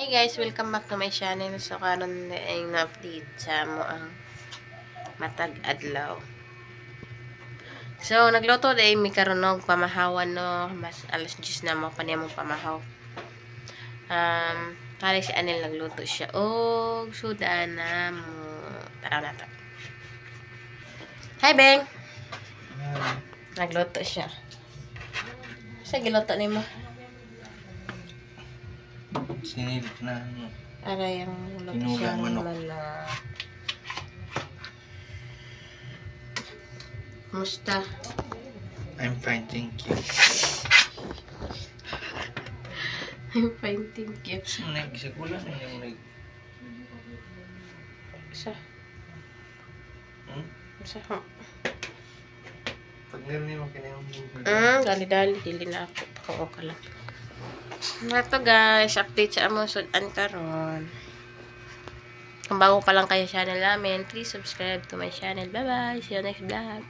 Hey guys, welcome back to my channel. So karon ay na-update sa mo ang matag adlaw. So nagluto day mi karon og pamahawan no, mas alas 10 na mo pa niya mong pamahaw. Kali si Anel nagluto siya og sudan na mo. Tara na to. Hi Beng. Nagluto siya. Sa giluto nimo? Sinilip na ano. Aray ang luto siya Tinulang manok. manok. Musta? I'm fine, thank you. I'm fine, thank you. Sumunay, isa ko lang yung nag... Sa? Sa? Pag narinig mo kinayang Dali-dali. Dili na ako. Pako ka lang. Ito guys, update sa among sudan karon. Kung bago pa lang kayo channel namin, please subscribe to my channel. Bye-bye. See you next vlog.